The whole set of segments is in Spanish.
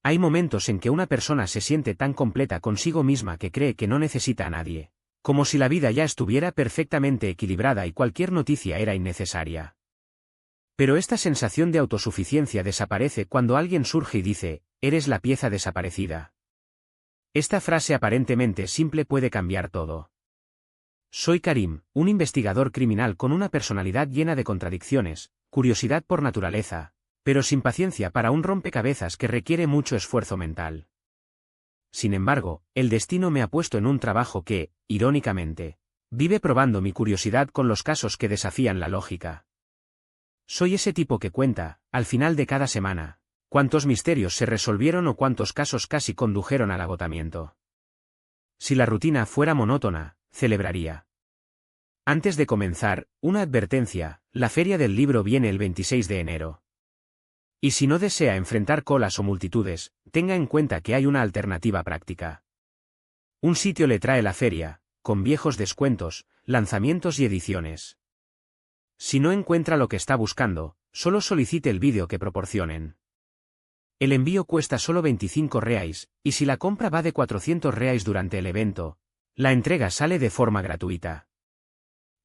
Hay momentos en que una persona se siente tan completa consigo misma que cree que no necesita a nadie, como si la vida ya estuviera perfectamente equilibrada y cualquier noticia era innecesaria. Pero esta sensación de autosuficiencia desaparece cuando alguien surge y dice, eres la pieza desaparecida. Esta frase aparentemente simple puede cambiar todo. Soy Karim, un investigador criminal con una personalidad llena de contradicciones, curiosidad por naturaleza, pero sin paciencia para un rompecabezas que requiere mucho esfuerzo mental. Sin embargo, el destino me ha puesto en un trabajo que, irónicamente, vive probando mi curiosidad con los casos que desafían la lógica. Soy ese tipo que cuenta, al final de cada semana, cuántos misterios se resolvieron o cuántos casos casi condujeron al agotamiento. Si la rutina fuera monótona, celebraría. Antes de comenzar, una advertencia, la Feria del Libro viene el 26 de enero. Y si no desea enfrentar colas o multitudes, tenga en cuenta que hay una alternativa práctica. Un sitio le trae la feria, con viejos descuentos, lanzamientos y ediciones. Si no encuentra lo que está buscando, solo solicite el vídeo que proporcionen. El envío cuesta solo 25 reais, y si la compra va de 400 reais durante el evento, la entrega sale de forma gratuita.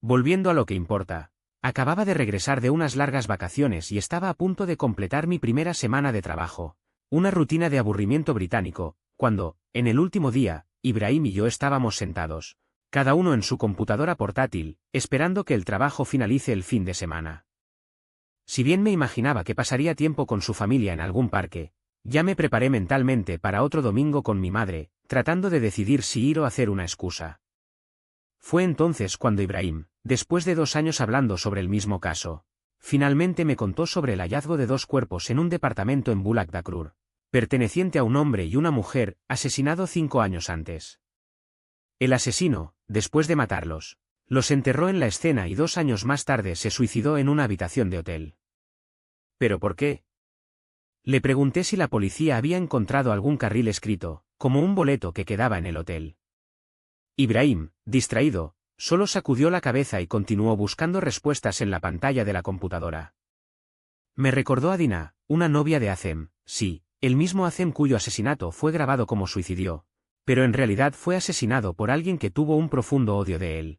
Volviendo a lo que importa, acababa de regresar de unas largas vacaciones y estaba a punto de completar mi primera semana de trabajo, una rutina de aburrimiento británico, cuando, en el último día, Ibrahim y yo estábamos sentados, cada uno en su computadora portátil, esperando que el trabajo finalice el fin de semana. Si bien me imaginaba que pasaría tiempo con su familia en algún parque, ya me preparé mentalmente para otro domingo con mi madre, tratando de decidir si ir o hacer una excusa. Fue entonces cuando Ibrahim, después de 2 años hablando sobre el mismo caso, finalmente me contó sobre el hallazgo de 2 cuerpos en un departamento en Bulak Dakrur, perteneciente a un hombre y una mujer, asesinado 5 años antes. El asesino, después de matarlos, los enterró en la escena y 2 años más tarde se suicidó en una habitación de hotel. ¿Pero por qué? Le pregunté si la policía había encontrado algún carril escrito, como un boleto que quedaba en el hotel. Ibrahim, distraído, solo sacudió la cabeza y continuó buscando respuestas en la pantalla de la computadora. Me recordó a Dina, una novia de Azem, sí, el mismo Azem cuyo asesinato fue grabado como suicidio, pero en realidad fue asesinado por alguien que tuvo un profundo odio de él.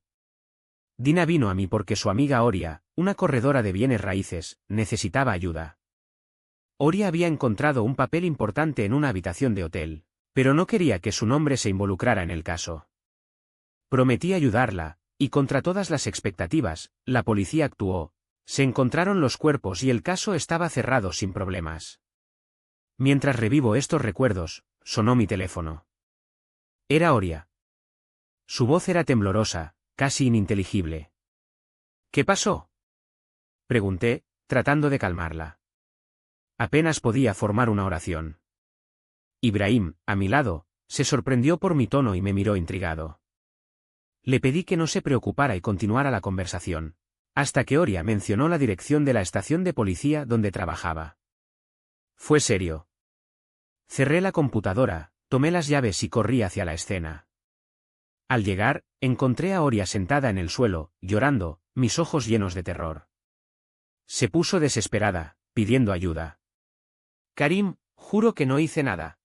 Dina vino a mí porque su amiga Oria, una corredora de bienes raíces, necesitaba ayuda. Oria había encontrado un papel importante en una habitación de hotel, pero no quería que su nombre se involucrara en el caso. Prometí ayudarla, y contra todas las expectativas, la policía actuó, se encontraron los cuerpos y el caso estaba cerrado sin problemas. Mientras revivo estos recuerdos, sonó mi teléfono. Era Oria. Su voz era temblorosa, casi ininteligible. ¿Qué pasó?, pregunté, tratando de calmarla. Apenas podía formar una oración. Ibrahim, a mi lado, se sorprendió por mi tono y me miró intrigado. Le pedí que no se preocupara y continuara la conversación, hasta que Oria mencionó la dirección de la estación de policía donde trabajaba. Fue serio. Cerré la computadora, tomé las llaves y corrí hacia la escena. Al llegar, encontré a Oria sentada en el suelo, llorando, mis ojos llenos de terror. Se puso desesperada, pidiendo ayuda. Karim, juro que no hice nada.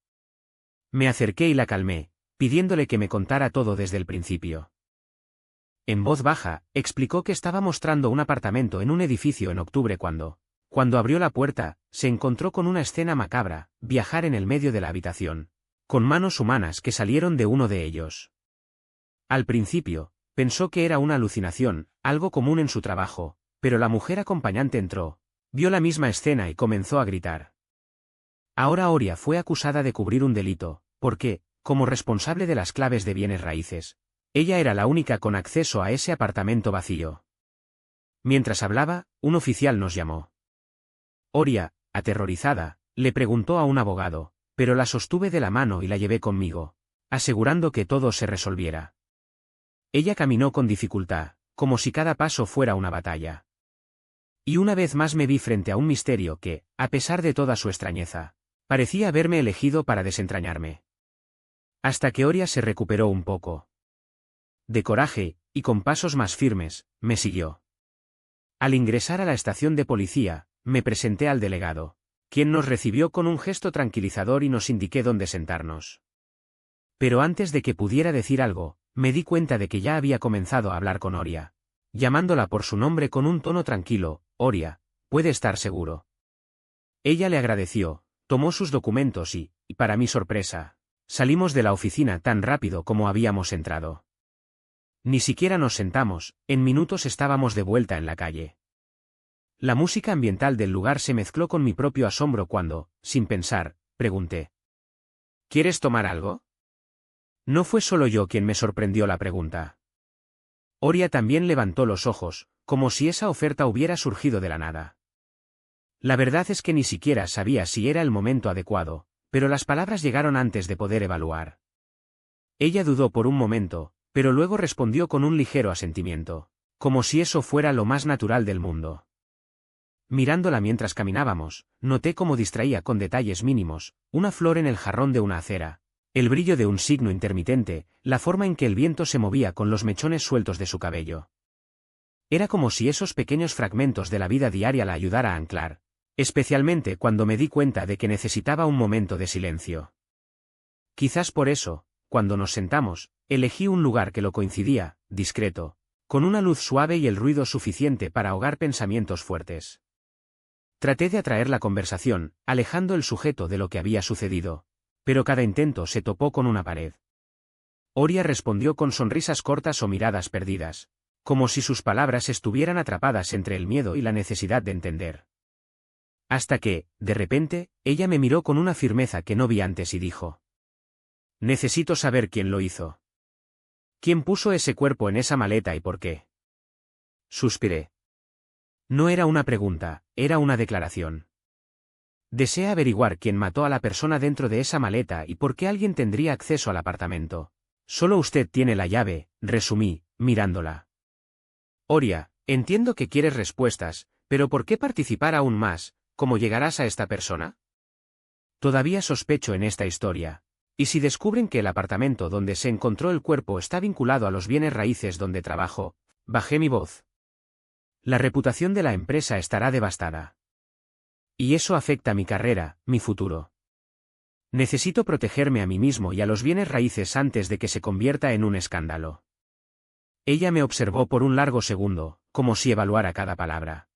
Me acerqué y la calmé, pidiéndole que me contara todo desde el principio. En voz baja, explicó que estaba mostrando un apartamento en un edificio en octubre cuando abrió la puerta, se encontró con una escena macabra, viajar en el medio de la habitación, con manos humanas que salieron de uno de ellos. Al principio, pensó que era una alucinación, algo común en su trabajo, pero la mujer acompañante entró, vio la misma escena y comenzó a gritar. Ahora Oria fue acusada de cubrir un delito, porque, como responsable de las claves de bienes raíces, ella era la única con acceso a ese apartamento vacío. Mientras hablaba, un oficial nos llamó. Oria, aterrorizada, le preguntó a un abogado, pero la sostuve de la mano y la llevé conmigo, asegurando que todo se resolviera. Ella caminó con dificultad, como si cada paso fuera una batalla. Y una vez más me vi frente a un misterio que, a pesar de toda su extrañeza, parecía haberme elegido para desentrañarme. Hasta que Oria se recuperó un poco. De coraje, y con pasos más firmes, me siguió. Al ingresar a la estación de policía, me presenté al delegado, quien nos recibió con un gesto tranquilizador y nos indiqué dónde sentarnos. Pero antes de que pudiera decir algo, me di cuenta de que ya había comenzado a hablar con Oria, llamándola por su nombre con un tono tranquilo. Oria, puede estar seguro. Ella le agradeció, tomó sus documentos y, para mi sorpresa, salimos de la oficina tan rápido como habíamos entrado. Ni siquiera nos sentamos, en minutos estábamos de vuelta en la calle. La música ambiental del lugar se mezcló con mi propio asombro cuando, sin pensar, pregunté: ¿quieres tomar algo? No fue solo yo quien me sorprendió la pregunta. Oria también levantó los ojos, como si esa oferta hubiera surgido de la nada. La verdad es que ni siquiera sabía si era el momento adecuado, pero las palabras llegaron antes de poder evaluar. Ella dudó por un momento, pero luego respondió con un ligero asentimiento, como si eso fuera lo más natural del mundo. Mirándola mientras caminábamos, noté cómo distraía con detalles mínimos, una flor en el jarrón de una acera, el brillo de un signo intermitente, la forma en que el viento se movía con los mechones sueltos de su cabello. Era como si esos pequeños fragmentos de la vida diaria la ayudara a anclar, especialmente cuando me di cuenta de que necesitaba un momento de silencio. Quizás por eso, cuando nos sentamos, elegí un lugar que lo coincidía, discreto, con una luz suave y el ruido suficiente para ahogar pensamientos fuertes. Traté de atraer la conversación, alejando el sujeto de lo que había sucedido, pero cada intento se topó con una pared. Oria respondió con sonrisas cortas o miradas perdidas, como si sus palabras estuvieran atrapadas entre el miedo y la necesidad de entender. Hasta que, de repente, ella me miró con una firmeza que no vi antes y dijo: necesito saber quién lo hizo. ¿Quién puso ese cuerpo en esa maleta y por qué? Suspiré. No era una pregunta, era una declaración. Desea averiguar quién mató a la persona dentro de esa maleta y por qué alguien tendría acceso al apartamento. Solo usted tiene la llave, resumí, mirándola. Oria, entiendo que quieres respuestas, pero ¿por qué participar aún más? ¿Cómo llegarás a esta persona? Todavía sospecho en esta historia. ¿Y si descubren que el apartamento donde se encontró el cuerpo está vinculado a los bienes raíces donde trabajo? Bajé mi voz. La reputación de la empresa estará devastada. Y eso afecta mi carrera, mi futuro. Necesito protegerme a mí mismo y a los bienes raíces antes de que se convierta en un escándalo. Ella me observó por un largo segundo, como si evaluara cada palabra.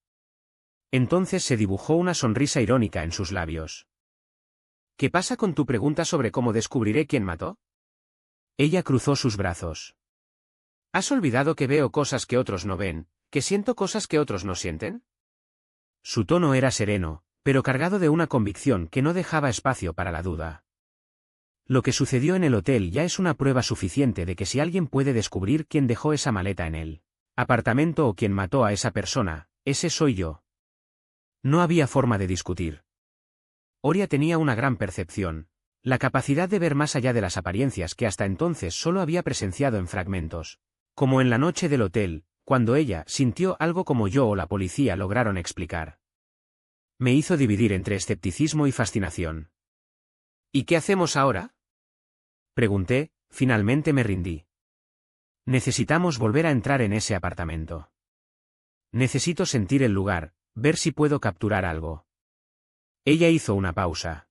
Entonces se dibujó una sonrisa irónica en sus labios. ¿Qué pasa con tu pregunta sobre cómo descubriré quién mató? Ella cruzó sus brazos. ¿Has olvidado que veo cosas que otros no ven, que siento cosas que otros no sienten? Su tono era sereno, pero cargado de una convicción que no dejaba espacio para la duda. Lo que sucedió en el hotel ya es una prueba suficiente de que si alguien puede descubrir quién dejó esa maleta en el apartamento o quién mató a esa persona, ese soy yo. No había forma de discutir. Oria tenía una gran percepción, la capacidad de ver más allá de las apariencias que hasta entonces solo había presenciado en fragmentos, como en la noche del hotel, cuando ella sintió algo como yo o la policía lograron explicar. Me hizo dividir entre escepticismo y fascinación. ¿Y qué hacemos ahora? Pregunté, finalmente me rindí. Necesitamos volver a entrar en ese apartamento. Necesito sentir el lugar, ver si puedo capturar algo. Ella hizo una pausa.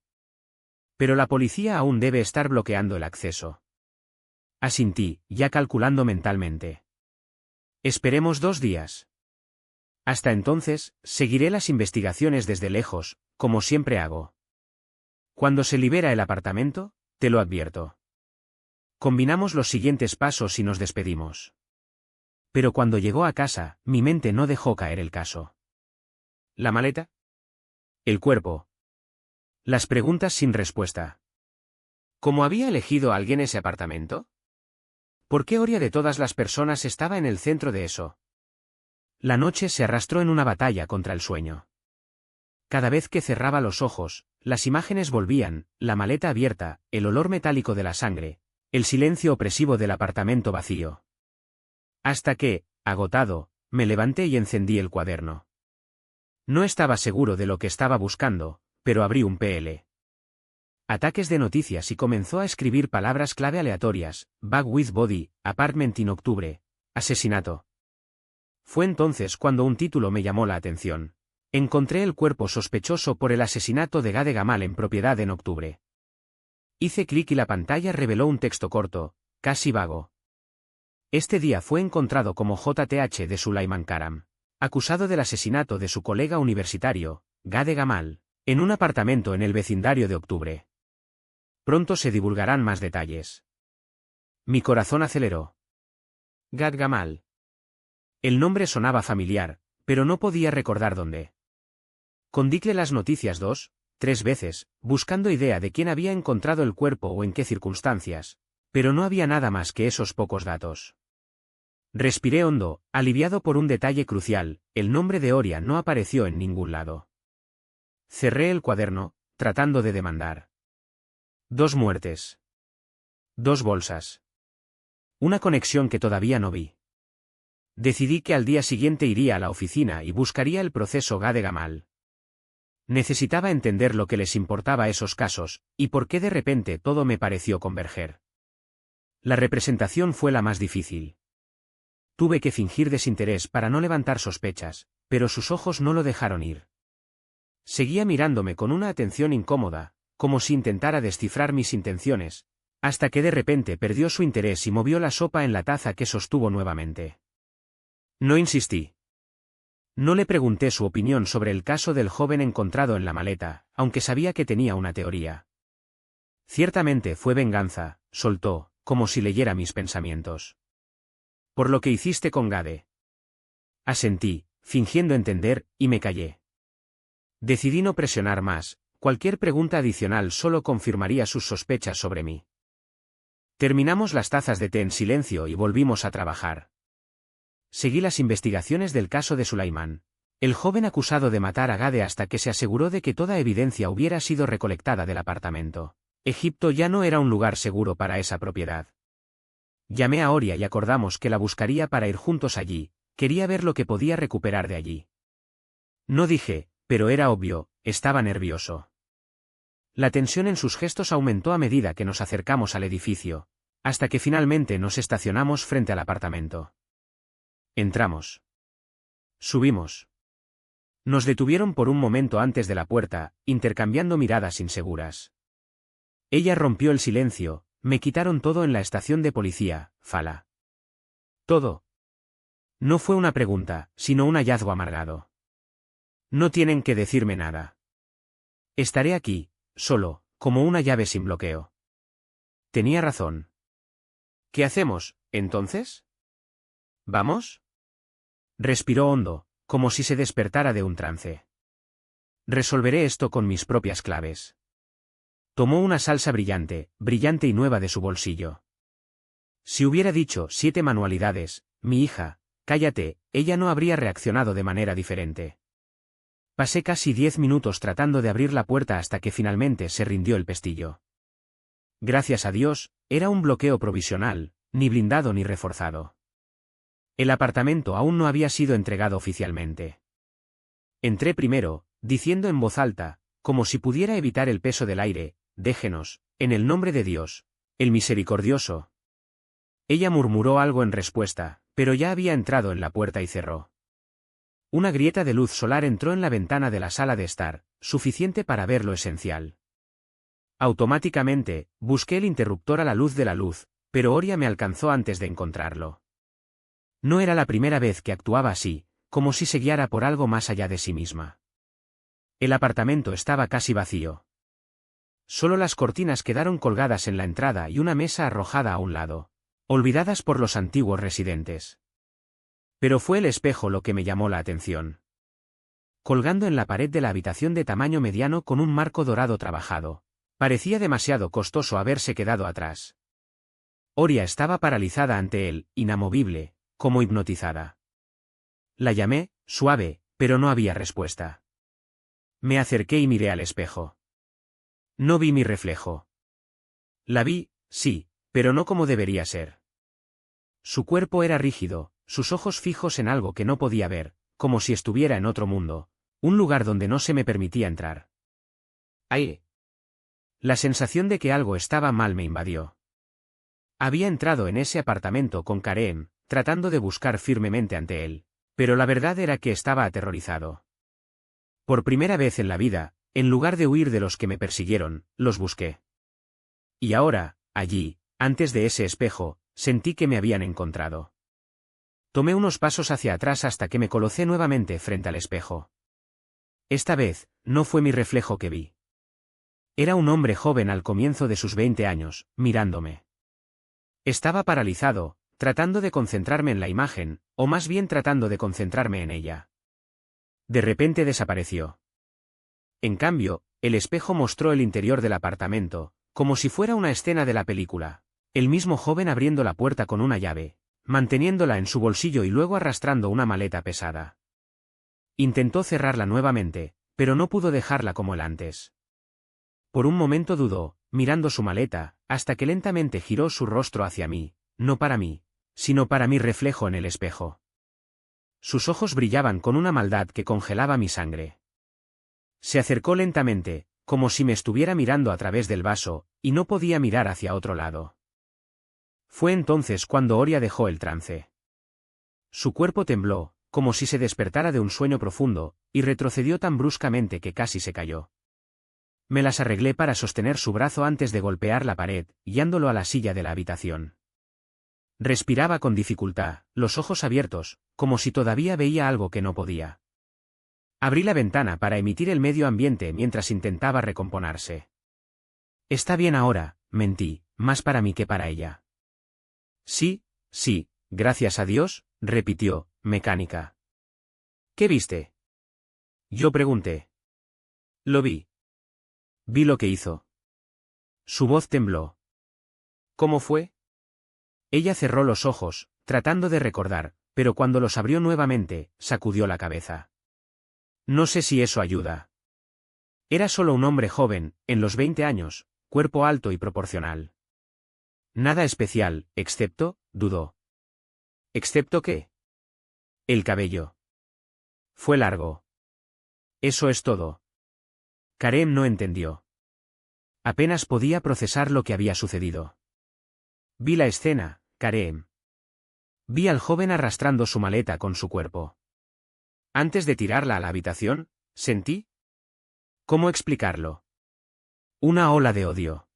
Pero la policía aún debe estar bloqueando el acceso. Asintí, ya calculando mentalmente. Esperemos 2 días. Hasta entonces, seguiré las investigaciones desde lejos, como siempre hago. Cuando se libera el apartamento, te lo advierto. Combinamos los siguientes pasos y nos despedimos. Pero cuando llegó a casa, mi mente no dejó caer el caso. ¿La maleta? El cuerpo. Las preguntas sin respuesta. ¿Cómo había elegido a alguien ese apartamento? ¿Por qué Oria de todas las personas estaba en el centro de eso? La noche se arrastró en una batalla contra el sueño. Cada vez que cerraba los ojos, las imágenes volvían, la maleta abierta, el olor metálico de la sangre, el silencio opresivo del apartamento vacío. Hasta que, agotado, me levanté y encendí el cuaderno. No estaba seguro de lo que estaba buscando, pero abrí un PL. Ataques de noticias y comenzó a escribir palabras clave aleatorias: bag with body, apartment in octubre, asesinato. Fue entonces cuando un título me llamó la atención. Encontré el cuerpo sospechoso por el asesinato de Gade Gamal en propiedad en octubre. Hice clic y la pantalla reveló un texto corto, casi vago. Este día fue encontrado como JTH de Sulaiman Karam, acusado del asesinato de su colega universitario, Gade Gamal, en un apartamento en el vecindario de octubre. Pronto se divulgarán más detalles. Mi corazón aceleró. Gad Gamal. El nombre sonaba familiar, pero no podía recordar dónde. Condicle las noticias 2, 3 veces, buscando idea de quién había encontrado el cuerpo o en qué circunstancias, pero no había nada más que esos pocos datos. Respiré hondo, aliviado por un detalle crucial: el nombre de Oria no apareció en ningún lado. Cerré el cuaderno, tratando de demandar. 2 muertes. 2 bolsas. Una conexión que todavía no vi. Decidí que al día siguiente iría a la oficina y buscaría el proceso Gade Gamal. Necesitaba entender lo que les importaba a esos casos, y por qué de repente todo me pareció converger. La representación fue la más difícil. Tuve que fingir desinterés para no levantar sospechas, pero sus ojos no lo dejaron ir. Seguía mirándome con una atención incómoda, como si intentara descifrar mis intenciones, hasta que de repente perdió su interés y movió la sopa en la taza que sostuvo nuevamente. No insistí. No le pregunté su opinión sobre el caso del joven encontrado en la maleta, aunque sabía que tenía una teoría. Ciertamente fue venganza, soltó, como si leyera mis pensamientos. Por lo que hiciste con Gade. Asentí, fingiendo entender, y me callé. Decidí no presionar más, cualquier pregunta adicional solo confirmaría sus sospechas sobre mí. Terminamos las tazas de té en silencio y volvimos a trabajar. Seguí las investigaciones del caso de Sulaiman, el joven acusado de matar a Gade, hasta que se aseguró de que toda evidencia hubiera sido recolectada del apartamento. Egipto ya no era un lugar seguro para esa propiedad. Llamé a Oria y acordamos que la buscaría para ir juntos allí. Quería ver lo que podía recuperar de allí. No dije, pero era obvio, estaba nervioso. La tensión en sus gestos aumentó a medida que nos acercamos al edificio, hasta que finalmente nos estacionamos frente al apartamento. Entramos. Subimos. Nos detuvieron por un momento antes de la puerta, intercambiando miradas inseguras. Ella rompió el silencio: me quitaron todo en la estación de policía, Fala. Todo. No fue una pregunta, sino un hallazgo amargado. No tienen que decirme nada. Estaré aquí, solo, como una llave sin bloqueo. Tenía razón. ¿Qué hacemos, entonces? ¿Vamos? Respiró hondo, como si se despertara de un trance. Resolveré esto con mis propias claves. Tomó una salsa brillante, brillante y nueva de su bolsillo. Si hubiera dicho 7 manualidades, mi hija, cállate, ella no habría reaccionado de manera diferente. Pasé casi 10 minutos tratando de abrir la puerta hasta que finalmente se rindió el pestillo. Gracias a Dios, era un bloqueo provisional, ni blindado ni reforzado. El apartamento aún no había sido entregado oficialmente. Entré primero, diciendo en voz alta, como si pudiera evitar el peso del aire: déjenos, en el nombre de Dios, el misericordioso. Ella murmuró algo en respuesta, pero ya había entrado en la puerta y cerró. Una grieta de luz solar entró en la ventana de la sala de estar, suficiente para ver lo esencial. Automáticamente, busqué el interruptor a la luz de la luz, pero Oria me alcanzó antes de encontrarlo. No era la primera vez que actuaba así, como si se guiara por algo más allá de sí misma. El apartamento estaba casi vacío. Solo las cortinas quedaron colgadas en la entrada y una mesa arrojada a un lado, olvidadas por los antiguos residentes. Pero fue el espejo lo que me llamó la atención. Colgando en la pared de la habitación de tamaño mediano con un marco dorado trabajado, parecía demasiado costoso haberse quedado atrás. Oria estaba paralizada ante él, inamovible, como hipnotizada. La llamé, suave, pero no había respuesta. Me acerqué y miré al espejo. No vi mi reflejo. La vi, sí, pero no como debería ser. Su cuerpo era rígido, sus ojos fijos en algo que no podía ver, como si estuviera en otro mundo, un lugar donde no se me permitía entrar. ¡Ay! La sensación de que algo estaba mal me invadió. Había entrado en ese apartamento con Kareem, tratando de buscar firmemente ante él, pero la verdad era que estaba aterrorizado. Por primera vez en la vida, en lugar de huir de los que me persiguieron, los busqué. Y ahora, allí, antes de ese espejo, sentí que me habían encontrado. Tomé unos pasos hacia atrás hasta que me colocé nuevamente frente al espejo. Esta vez, no fue mi reflejo que vi. Era un hombre joven al comienzo de sus 20 años, mirándome. Estaba paralizado, tratando de concentrarme en la imagen, o más bien tratando de concentrarme en ella. De repente desapareció. En cambio, el espejo mostró el interior del apartamento, como si fuera una escena de la película. El mismo joven abriendo la puerta con una llave, manteniéndola en su bolsillo y luego arrastrando una maleta pesada. Intentó cerrarla nuevamente, pero no pudo dejarla como el antes. Por un momento dudó, mirando su maleta, hasta que lentamente giró su rostro hacia mí, no para mí, sino para mi reflejo en el espejo. Sus ojos brillaban con una maldad que congelaba mi sangre. Se acercó lentamente, como si me estuviera mirando a través del vaso, y no podía mirar hacia otro lado. Fue entonces cuando Oria dejó el trance. Su cuerpo tembló, como si se despertara de un sueño profundo, y retrocedió tan bruscamente que casi se cayó. Me las arreglé para sostener su brazo antes de golpear la pared, guiándolo a la silla de la habitación. Respiraba con dificultad, los ojos abiertos, como si todavía veía algo que no podía. Abrí la ventana para emitir el medio ambiente mientras intentaba recomponerse. Está bien ahora, mentí, más para mí que para ella. Sí, gracias a Dios, repitió, mecánica. ¿Qué viste? Yo pregunté. Lo vi. Vi lo que hizo. Su voz tembló. ¿Cómo fue? Ella cerró los ojos, tratando de recordar, pero cuando los abrió nuevamente, sacudió la cabeza. No sé si eso ayuda. Era solo un hombre joven, en los 20 años, cuerpo alto y proporcional. Nada especial, excepto, dudó. ¿Excepto qué? El cabello. Fue largo. Eso es todo. Karem no entendió. Apenas podía procesar lo que había sucedido. Vi la escena, Karem. Vi al joven arrastrando su maleta con su cuerpo. Antes de tirarla a la habitación, sentí. ¿Cómo explicarlo? Una ola de odio.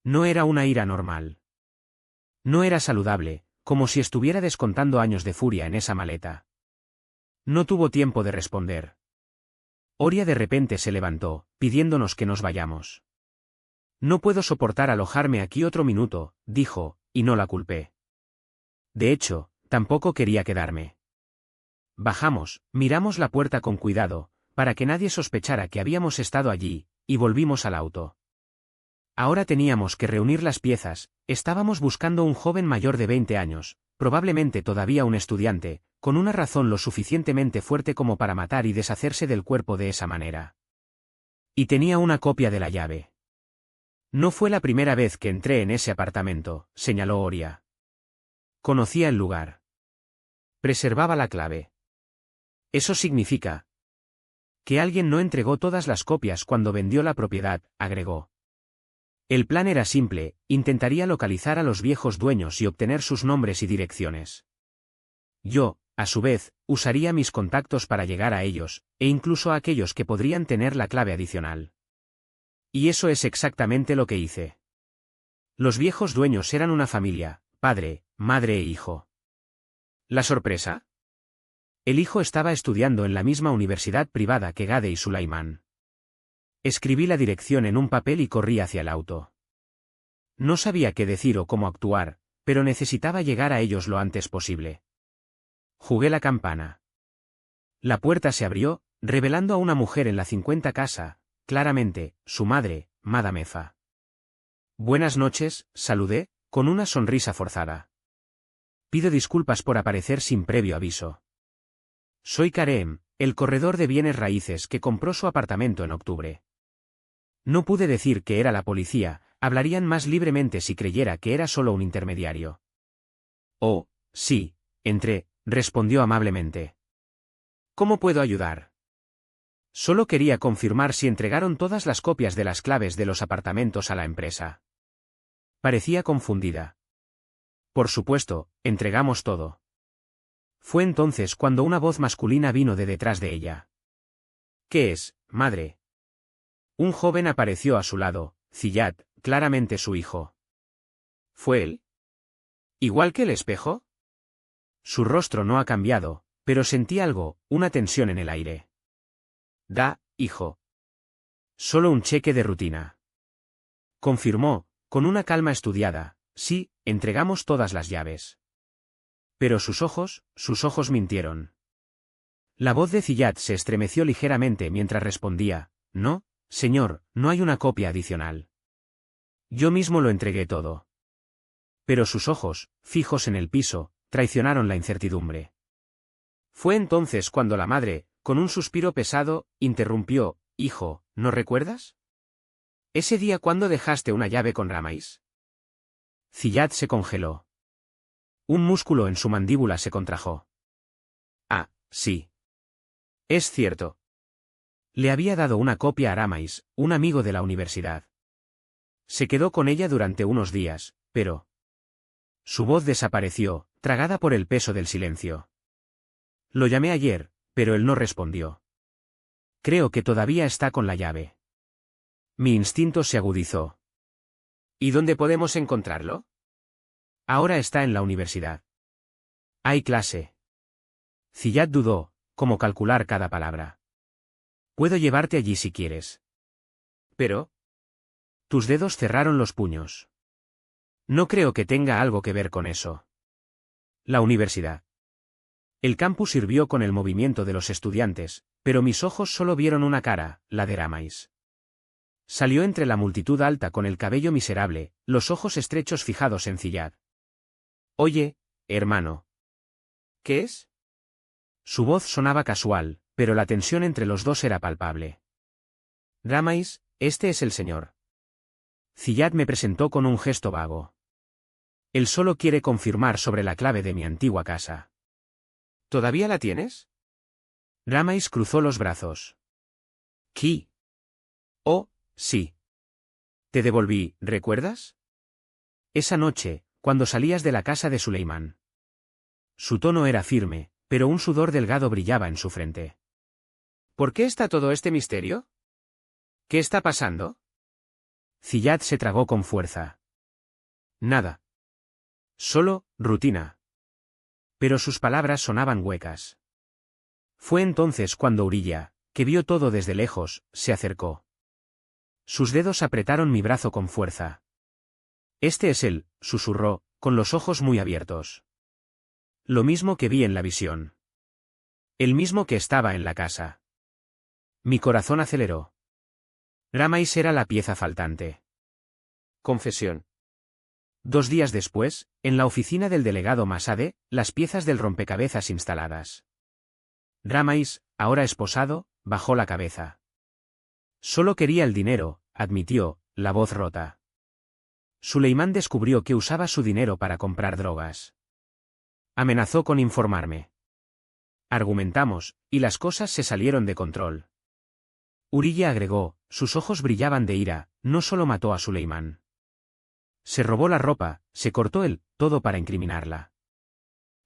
No era una ira normal. No era saludable, como si estuviera descontando años de furia en esa maleta. No tuvo tiempo de responder. Oria de repente se levantó, pidiéndonos que nos vayamos. No puedo soportar alojarme aquí otro minuto, dijo, y no la culpé. De hecho, tampoco quería quedarme. Bajamos, miramos la puerta con cuidado, para que nadie sospechara que habíamos estado allí, y volvimos al auto. Ahora teníamos que reunir las piezas, estábamos buscando un joven mayor de 20 años, probablemente todavía un estudiante, con una razón lo suficientemente fuerte como para matar y deshacerse del cuerpo de esa manera. Y tenía una copia de la llave. No fue la primera vez que entré en ese apartamento, señaló Oria. Conocía el lugar. Preservaba la clave. Eso significa que alguien no entregó todas las copias cuando vendió la propiedad, agregó. El plan era simple, intentaría localizar a los viejos dueños y obtener sus nombres y direcciones. Yo, a su vez, usaría mis contactos para llegar a ellos, e incluso a aquellos que podrían tener la clave adicional. Y eso es exactamente lo que hice. Los viejos dueños eran una familia, padre, madre e hijo. ¿La sorpresa? El hijo estaba estudiando en la misma universidad privada que Gade y Sulaiman. Escribí la dirección en un papel y corrí hacia el auto. No sabía qué decir o cómo actuar, pero necesitaba llegar a ellos lo antes posible. Jugué la campana. La puerta se abrió, revelando a una mujer en la 50 casa, claramente, su madre, Madame Efa. Buenas noches, saludé, con una sonrisa forzada. Pido disculpas por aparecer sin previo aviso. Soy Karem, el corredor de bienes raíces que compró su apartamento en octubre. No pude decir que era la policía, hablarían más libremente si creyera que era solo un intermediario. Oh, sí, entré, respondió amablemente. ¿Cómo puedo ayudar? Solo quería confirmar si entregaron todas las copias de las claves de los apartamentos a la empresa. Parecía confundida. Por supuesto, entregamos todo. Fue entonces cuando una voz masculina vino de detrás de ella. ¿Qué es, madre? Un joven apareció a su lado, Ziyad, claramente su hijo. ¿Fue él? ¿Igual que el espejo? Su rostro no ha cambiado, pero sentí algo, una tensión en el aire. Hijo. Solo un cheque de rutina. Confirmó, con una calma estudiada, sí, entregamos todas las llaves. Pero sus ojos mintieron. La voz de Ziyad se estremeció ligeramente mientras respondía, no, señor, no hay una copia adicional. Yo mismo lo entregué todo. Pero sus ojos, fijos en el piso, traicionaron la incertidumbre. Fue entonces cuando la madre, con un suspiro pesado, interrumpió, hijo, ¿no recuerdas? Ese día cuando dejaste una llave con Ramais. Ziyad se congeló. Un músculo en su mandíbula se contrajo. Ah, sí. Es cierto. Le había dado una copia a Ramais, un amigo de la universidad. Se quedó con ella durante unos días, pero... Su voz desapareció, tragada por el peso del silencio. Lo llamé ayer, pero él no respondió. Creo que todavía está con la llave. Mi instinto se agudizó. ¿Y dónde podemos encontrarlo? Ahora está en la universidad. Hay clase. Ziyad dudó, cómo calcular cada palabra. Puedo llevarte allí si quieres. Pero... Tus dedos cerraron los puños. No creo que tenga algo que ver con eso. La universidad. El campus sirvió con el movimiento de los estudiantes, pero mis ojos solo vieron una cara, la de Ramais. Salió entre la multitud alta con el cabello miserable, los ojos estrechos fijados en Ziyad. Oye, hermano. ¿Qué es? Su voz sonaba casual, pero la tensión entre los dos era palpable. Ramais, este es el señor. Ziyad me presentó con un gesto vago. Él solo quiere confirmar sobre la clave de mi antigua casa. ¿Todavía la tienes? Ramais cruzó los brazos. ¿Qué? Oh, sí. Te devolví, ¿recuerdas? Esa noche, cuando salías de la casa de Suleimán. Su tono era firme, pero un sudor delgado brillaba en su frente. ¿Por qué está todo este misterio? ¿Qué está pasando? Ziyad se tragó con fuerza. Nada. Solo, rutina. Pero sus palabras sonaban huecas. Fue entonces cuando Urilla, que vio todo desde lejos, se acercó. Sus dedos apretaron mi brazo con fuerza. Este es él, susurró, con los ojos muy abiertos. Lo mismo que vi en la visión. El mismo que estaba en la casa. Mi corazón aceleró. Ramais era la pieza faltante. Confesión. 2 días después, en la oficina del delegado Masade, las piezas del rompecabezas instaladas. Ramais, ahora esposado, bajó la cabeza. Solo quería el dinero, admitió, la voz rota. Suleimán descubrió que usaba su dinero para comprar drogas. Amenazó con informarme. Argumentamos, y las cosas se salieron de control. Urilla agregó, sus ojos brillaban de ira, no solo mató a Suleimán. Se robó la ropa, se cortó él, todo para incriminarla.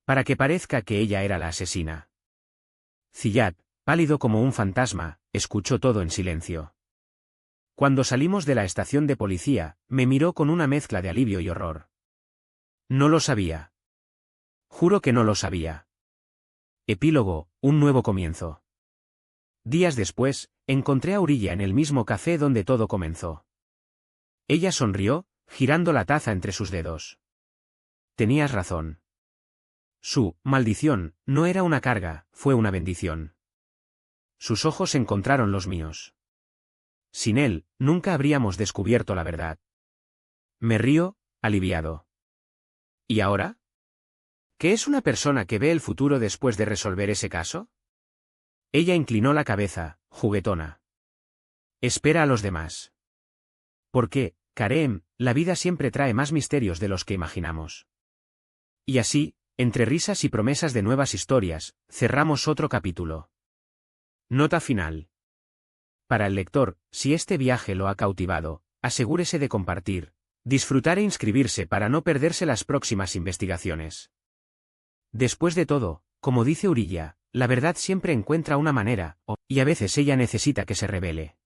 Para que parezca que ella era la asesina. Ziyad, pálido como un fantasma, escuchó todo en silencio. Cuando salimos de la estación de policía, me miró con una mezcla de alivio y horror. No lo sabía. Juro que no lo sabía. Epílogo, un nuevo comienzo. Días después, encontré a Urilla en el mismo café donde todo comenzó. Ella sonrió, girando la taza entre sus dedos. Tenías razón. Su maldición no era una carga, fue una bendición. Sus ojos encontraron los míos. Sin él, nunca habríamos descubierto la verdad. Me río, aliviado. ¿Y ahora? ¿Qué es una persona que ve el futuro después de resolver ese caso? Ella inclinó la cabeza, juguetona. Espera a los demás. ¿Por qué, Karem? La vida siempre trae más misterios de los que imaginamos. Y así, entre risas y promesas de nuevas historias, cerramos otro capítulo. Nota final. Para el lector, si este viaje lo ha cautivado, asegúrese de compartir, disfrutar e inscribirse para no perderse las próximas investigaciones. Después de todo, como dice Urilla, La verdad siempre encuentra una manera, y a veces ella necesita que se revele.